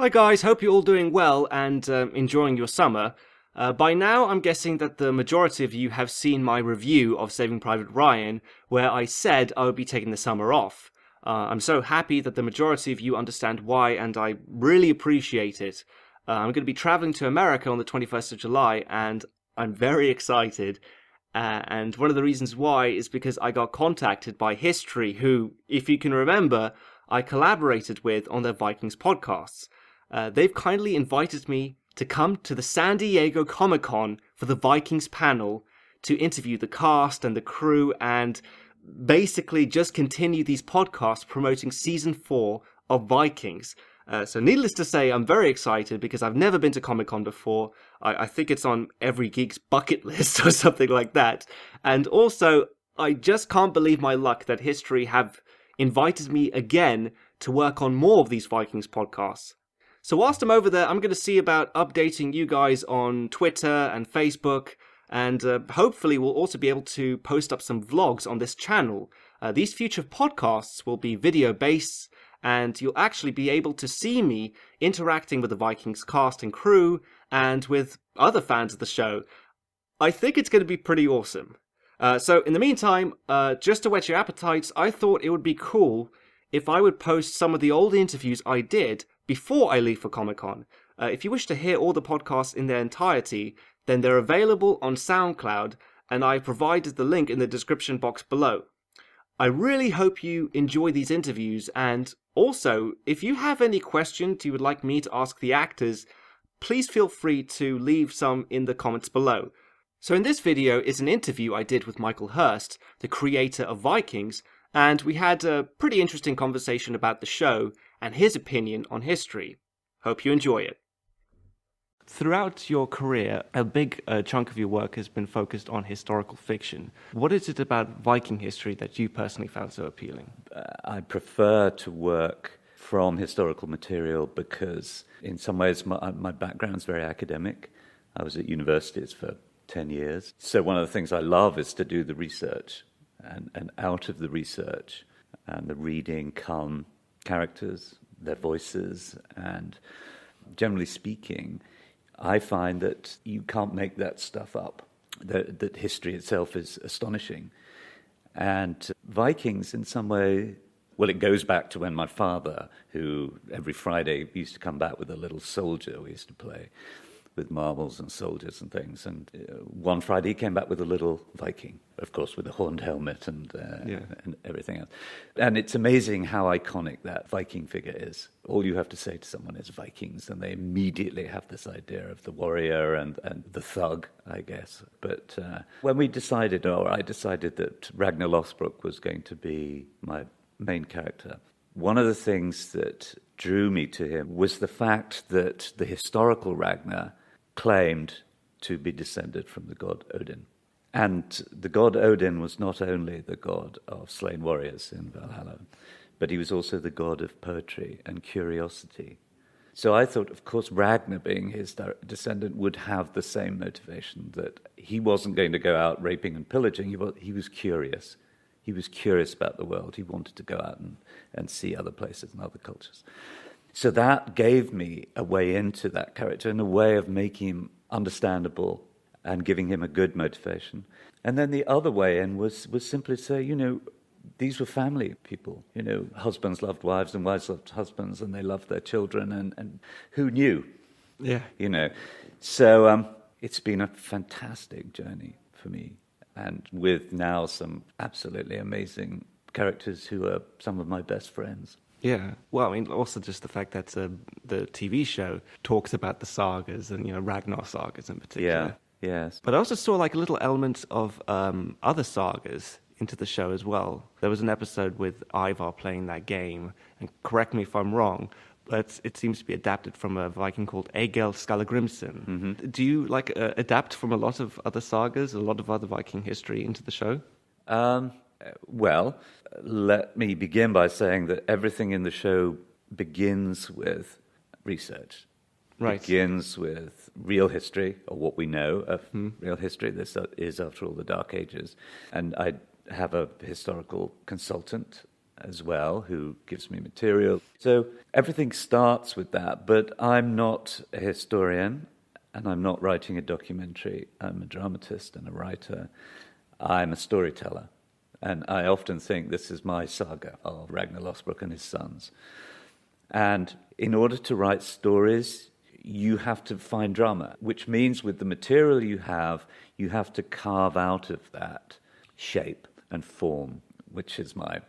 Hi guys, hope you're all doing well and enjoying your summer. By now, I'm guessing that the majority of you have seen my review of Saving Private Ryan, where I said I would be taking the summer off. I'm so happy that the majority of you understand why, and I really appreciate it. I'm going to be traveling to America on the 21st of July, and I'm very excited. And one of the reasons why is because I got contacted by History, who, if you can remember, I collaborated with on their Vikings podcasts. They've kindly invited me to come to the San Diego Comic-Con for the Vikings panel to interview the cast and the crew and basically just continue these podcasts promoting season 4 of Vikings. So needless to say, I'm very excited because I've never been to Comic-Con before. I think it's on every geek's bucket list or something like that. And also, I just can't believe my luck that History have invited me again to work on more of these Vikings podcasts. So whilst I'm over there, I'm going to see about updating you guys on Twitter and Facebook, and hopefully we'll also be able to post up some vlogs on this channel. These future podcasts will be video-based, and you'll actually be able to see me interacting with the Vikings cast and crew, and with other fans of the show. I think it's going to be pretty awesome. So in the meantime, just to whet your appetites, I thought it would be cool if I would post some of the old interviews I did before I leave for Comic-Con. If you wish to hear all the podcasts in their entirety, then they're available on SoundCloud, and I provided the link in the description box below. I really hope you enjoy these interviews, and also, if you have any questions you would like me to ask the actors, please feel free to leave some in the comments below. So in this video is an interview I did with Michael Hirst, the creator of Vikings, and we had a pretty interesting conversation about the show and his opinion on history. Hope you enjoy it. Throughout your career, a big chunk of your work has been focused on historical fiction. What is it about Viking history that you personally found so appealing? I prefer to work from historical material because in some ways my background's very academic. I was at universities for 10 years. So one of the things I love is to do the research. And out of the research and the reading come characters, their voices, and generally speaking, I find that you can't make that stuff up, that history itself is astonishing. And Vikings, in some way, well, it goes back to when my father, who every Friday used to come back with a little soldier we used to play with marbles and soldiers and things. And one Friday he came back with a little Viking, of course, with a horned helmet and everything else. And it's amazing how iconic that Viking figure is. All you have to say to someone is Vikings, and they immediately have this idea of the warrior and the thug, I guess. But when we decided, or I decided that Ragnar Lothbrok was going to be my main character, one of the things that drew me to him was the fact that the historical Ragnar claimed to be descended from the god Odin. And the god Odin was not only the god of slain warriors in Valhalla, but he was also the god of poetry and curiosity. So I thought, of course, Ragnar, being his descendant, would have the same motivation, that he wasn't going to go out raping and pillaging. He was curious. He was curious about the world. He wanted to go out and see other places and other cultures. So that gave me a way into that character and a way of making him understandable and giving him a good motivation. And then the other way in was simply to say, these were family people. Husbands loved wives and wives loved husbands, and they loved their children, and who knew? Yeah. So it's been a fantastic journey for me, and with now some absolutely amazing characters who are some of my best friends. Yeah. Well, also just the fact that the TV show talks about the sagas and, Ragnar sagas in particular. Yeah, yes. But I also saw like a little element of other sagas into the show as well. There was an episode with Ivar playing that game, and correct me if I'm wrong, but it seems to be adapted from a Viking called Egil Skallagrimsson. Mm-hmm. Do you adapt from a lot of other sagas, a lot of other Viking history into the show? Well, let me begin by saying that everything in the show begins with research. Right. Begins with real history, or what we know of real history. This is, after all, the Dark Ages. And I have a historical consultant as well, who gives me material. So everything starts with that, but I'm not a historian and I'm not writing a documentary. I'm a dramatist and a writer. I'm a storyteller. And I often think this is my saga of Ragnar Lothbrok and his sons. And in order to write stories, you have to find drama, which means with the material you have to carve out of that shape and form, which is my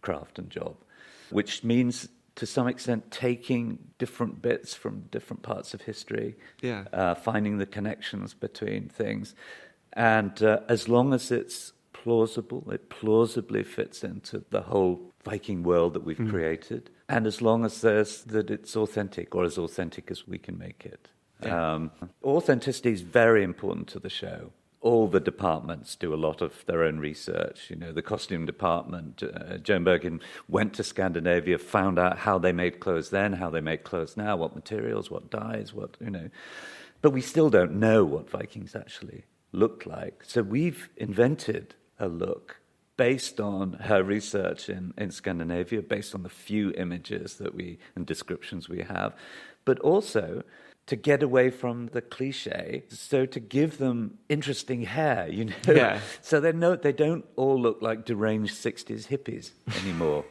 craft and job, which means to some extent taking different bits from different parts of history, finding the connections between things. And as long as it's plausible, it plausibly fits into the whole Viking world that we've created. And as long as that it's authentic, or as authentic as we can make it. Yeah. Authenticity is very important to the show. All the departments do a lot of their own research. You know, the costume department, Joan Bergen went to Scandinavia, found out how they made clothes then, how they make clothes now, what materials, what dyes, But we still don't know what Vikings actually looked like. So we've invented a look based on her research in Scandinavia, based on the few images and descriptions we have, but also to get away from the cliche, so to give them interesting hair, So they don't all look like deranged 60s hippies anymore,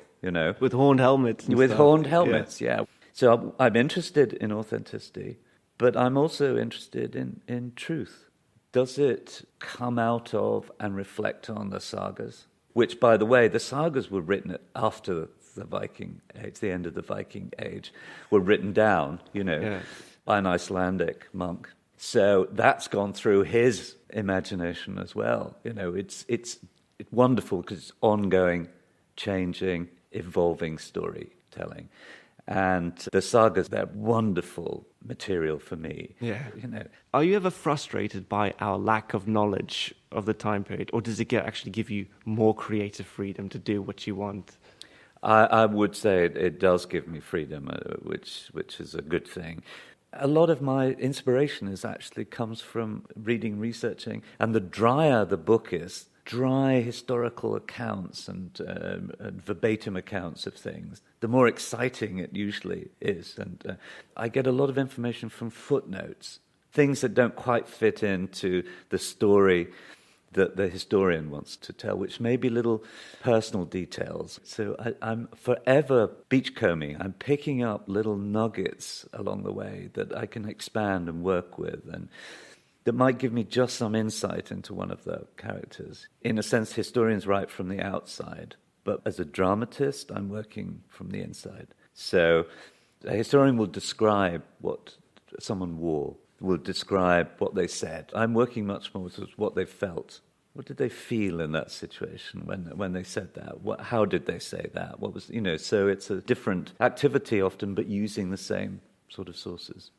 With horned helmets. With horned helmets, yeah. So I'm interested in authenticity, but I'm also interested in truth. Does it come out of and reflect on the sagas? Which, by the way, the sagas were written after the Viking Age, the end of the Viking Age, were written down, by an Icelandic monk. So that's gone through his imagination as well. It's wonderful because it's ongoing, changing, evolving storytelling. And the sagas, they're wonderful material for me. Yeah. Are you ever frustrated by our lack of knowledge of the time period, or does it actually give you more creative freedom to do what you want? I would say it does give me freedom, which is a good thing. A lot of my inspiration comes from reading, researching, and the drier the book is, dry historical accounts and verbatim accounts of things, the more exciting it usually is. And I get a lot of information from footnotes, things that don't quite fit into the story that the historian wants to tell, which may be little personal details. So I'm forever beachcombing. I'm picking up little nuggets along the way that I can expand and work with, and that might give me just some insight into one of the characters. In a sense, historians write from the outside, but as a dramatist, I'm working from the inside. So a historian will describe what someone wore, will describe what they said. I'm working much more with what they felt. What did they feel in that situation when they said that? How did they say that? What was, so it's a different activity often, but using the same sort of sources.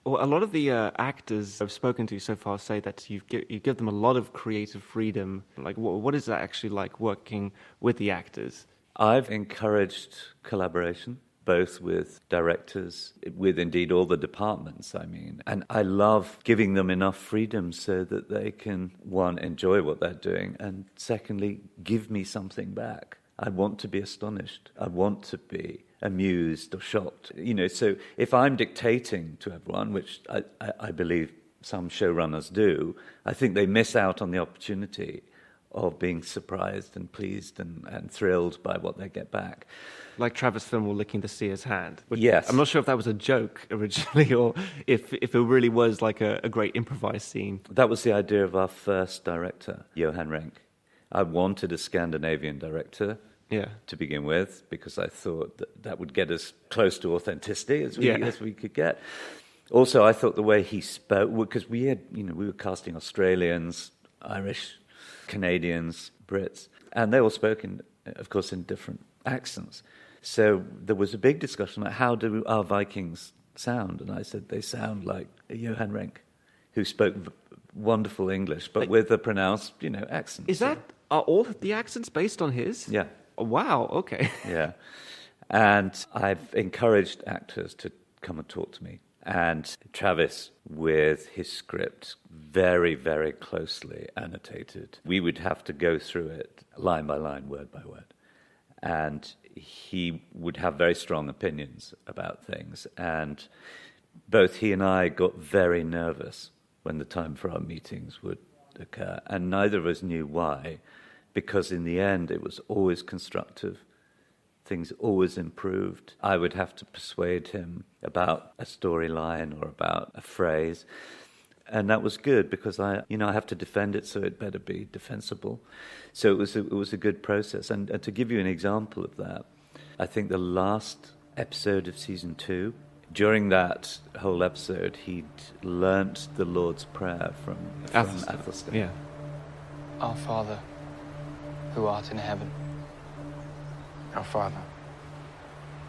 Well, a lot of the actors I've spoken to so far say that you give them a lot of creative freedom. Like, what is that actually like working with the actors? I've encouraged collaboration, both with directors, with indeed all the departments, and I love giving them enough freedom so that they can, one, enjoy what they're doing, and secondly, give me something back. I want to be astonished. I want to be amused or shocked. So if I'm dictating to everyone, which I believe some showrunners do, I think they miss out on the opportunity of being surprised and pleased and thrilled by what they get back. Like Travis Fimmel licking the seer's hand. Yes. I'm not sure if that was a joke originally or if it really was like a great improvised scene. That was the idea of our first director, Johan Renck. I wanted a Scandinavian director to begin with, because I thought that would get us close to authenticity as we could get. Also, I thought the way he spoke, because we were casting Australians, Irish, Canadians, Brits, and they all spoke, of course, in different accents. So there was a big discussion about how do our Vikings sound, and I said they sound like Johan Renck, who spoke wonderful English, but with a pronounced, accent. Are all the accents based on his? Yeah. Oh, wow, okay. Yeah. And I've encouraged actors to come and talk to me. And Travis, with his script very, very closely annotated, we would have to go through it line by line, word by word. and he would have very strong opinions about things. And both he and I got very nervous when the time for our meetings would occur, and neither of us knew why, because in the end it was always constructive. Things always improved. I would have to persuade him about a storyline or about a phrase, and that was good because I have to defend it, so it better be defensible. So it was a good process. And to give you an example of that, I think the last episode of season 2, during that whole episode, he'd learnt the Lord's Prayer from Athelstan. Yeah. Our Father, who art in heaven. Our Father,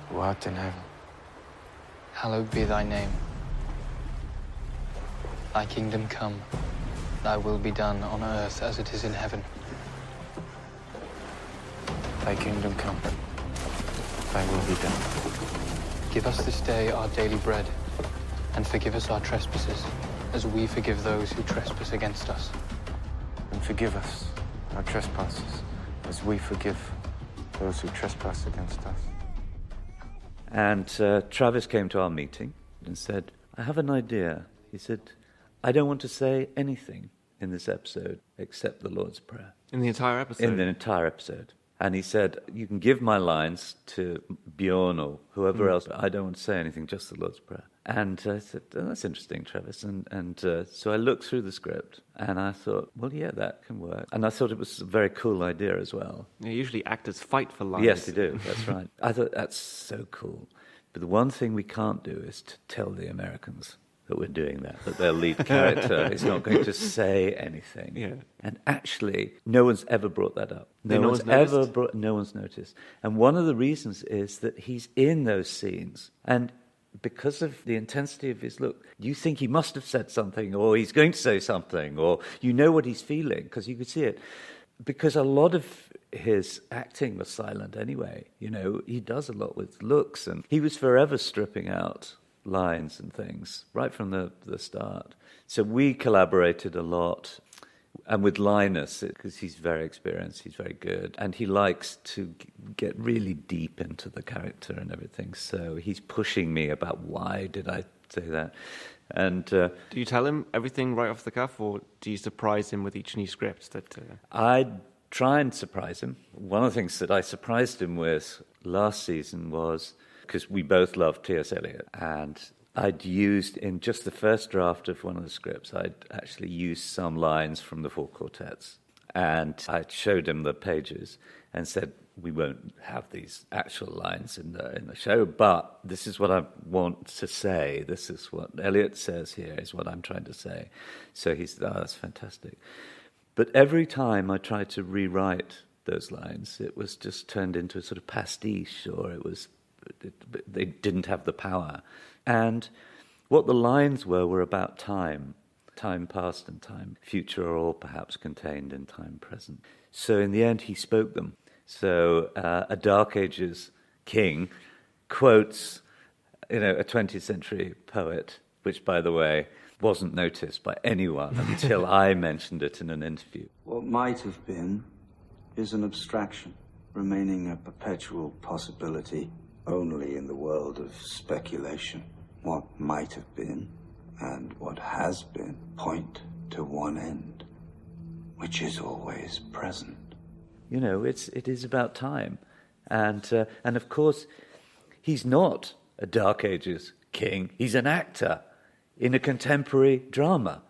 who art in heaven. Hallowed be thy name. Thy kingdom come, thy will be done on earth as it is in heaven. Thy kingdom come, thy will be done. Give us this day our daily bread, and forgive us our trespasses, as we forgive those who trespass against us. And forgive us our trespasses, as we forgive those who trespass against us. And Travis came to our meeting and said, I have an idea. He said, I don't want to say anything in this episode except the Lord's Prayer. In the entire episode? In the entire episode. And he said, you can give my lines to Bjorn or whoever else, but I don't want to say anything, just the Lord's Prayer. And I said, oh, that's interesting, Travis. And so I looked through the script and I thought, well, yeah, that can work. And I thought it was a very cool idea as well. Yeah, usually actors fight for lines. Yes, they do. That's right. I thought that's so cool. But the one thing we can't do is to tell the Americans that we're doing that their lead character is not going to say anything. Yeah. And actually, no one's ever brought that up. No one's noticed. And one of the reasons is that he's in those scenes, and because of the intensity of his look, you think he must have said something, or he's going to say something, or you know what he's feeling, because you could see it. Because a lot of his acting was silent anyway. He does a lot with looks, and he was forever stripping out lines and things right from the start. So we collaborated a lot, and with Linus, because he's very experienced, he's very good, and he likes to get really deep into the character and everything. So he's pushing me about why did I say that. And do you tell him everything right off the cuff, or do you surprise him with each new script? I try and surprise him. One of the things that I surprised him with last season was, because we both loved T.S. Eliot, and I'd used, in just the first draft of one of the scripts, I'd actually used some lines from the Four Quartets. And I showed him the pages and said, we won't have these actual lines in the show, but this is what I want to say. This is what Eliot says here, is what I'm trying to say. So he said, oh, that's fantastic. But every time I tried to rewrite those lines, it was just turned into a sort of pastiche, or they didn't have the power. And what the lines were about time past and time future, are all perhaps contained in time present. So in the end, he spoke them. So a Dark Ages king quotes, a 20th century poet, which, by the way, wasn't noticed by anyone until I mentioned it in an interview. What might have been is an abstraction, remaining a perpetual possibility only in the world of speculation. What might have been and what has been point to one end, which is always present. It is about time. And of course, he's not a Dark Ages king. He's an actor in a contemporary drama,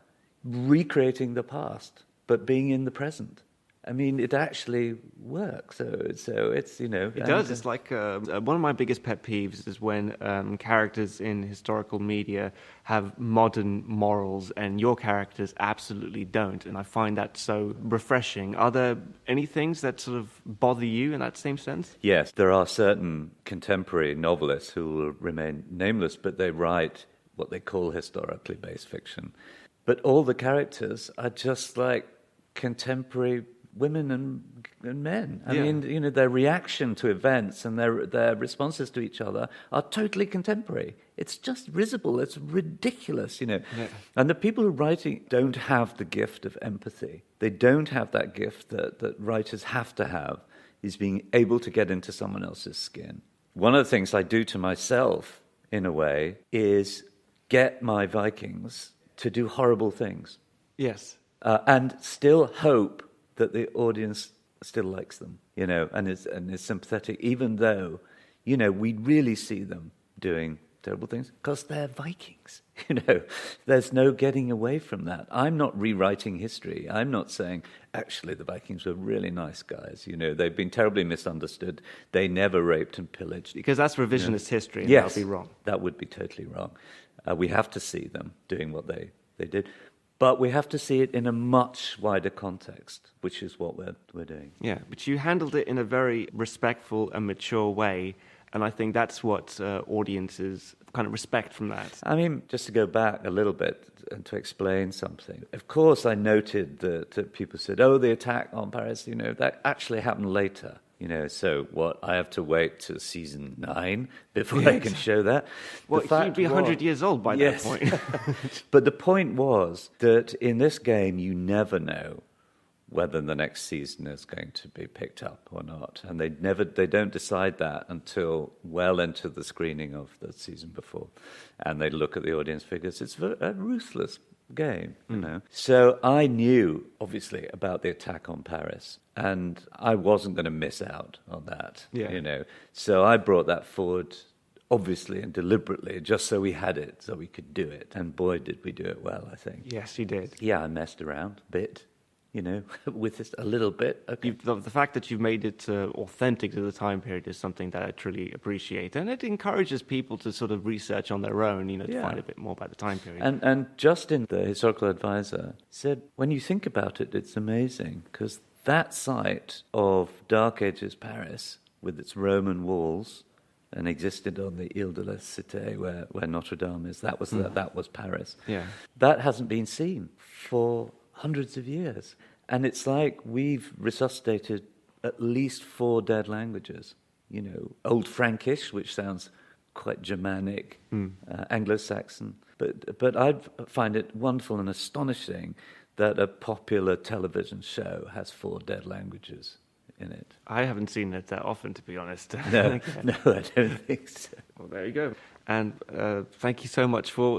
recreating the past, but being in the present. I mean, it actually works. So it's, It does. It's like one of my biggest pet peeves is when characters in historical media have modern morals and your characters absolutely don't. And I find that so refreshing. Are there any things that sort of bother you in that same sense? Yes, there are certain contemporary novelists who will remain nameless, but they write what they call historically based fiction. But all the characters are just like contemporary women and men. I mean, their reaction to events and their responses to each other are totally contemporary. It's just risible. It's ridiculous, Yeah. And the people who write it don't have the gift of empathy. They don't have that gift that writers have to have. is being able to get into someone else's skin. One of the things I do to myself, in a way, is get my Vikings to do horrible things. Yes. And still hope that the audience still likes them, and is sympathetic, even though, we really see them doing terrible things because they're Vikings. There's no getting away from that. I'm not rewriting history. I'm not saying, actually, the Vikings were really nice guys. They've been terribly misunderstood. They never raped and pillaged. Because that's revisionist history, and Yes, that'll be wrong. That would be totally wrong. We have to see them doing what they did. But we have to see it in a much wider context, which is what we're doing. Yeah, but you handled it in a very respectful and mature way, and I think that's what audiences kind of respect from that. I mean, just to go back a little bit and to explain something. Of course, I noted that people said, the attack on Paris, that actually happened later. So what? I have to wait till season 9 before I can show that. Well, you'd be 100 years old by that point. But the point was that in this game, you never know whether the next season is going to be picked up or not, and they don't decide that until well into the screening of the season before, and they look at the audience figures. It's a ruthless game, So I knew, obviously, about the attack on Paris, and I wasn't going to miss out on that, So I brought that forward, obviously and deliberately, just so we had it, so we could do it. And boy, did we do it well, I think. Yes, you did. Yeah, I messed around a bit, with this a little bit. Okay. The fact that you've made it authentic to the time period is something that I truly appreciate. And it encourages people to sort of research on their own, to find a bit more about the time period. And Justin, the historical advisor, said, when you think about it, it's amazing, because that site of Dark Ages Paris, with its Roman walls, and existed on the Ile de la Cité, where Notre Dame is, that was Paris. Yeah. That hasn't been seen for hundreds of years. And it's like we've resuscitated at least 4 dead languages. Old Frankish, which sounds quite Germanic, Anglo-Saxon. But I find it wonderful and astonishing that a popular television show has 4 dead languages in it. I haven't seen it that often, to be honest. No, I don't think so. Well, there you go. And thank you so much for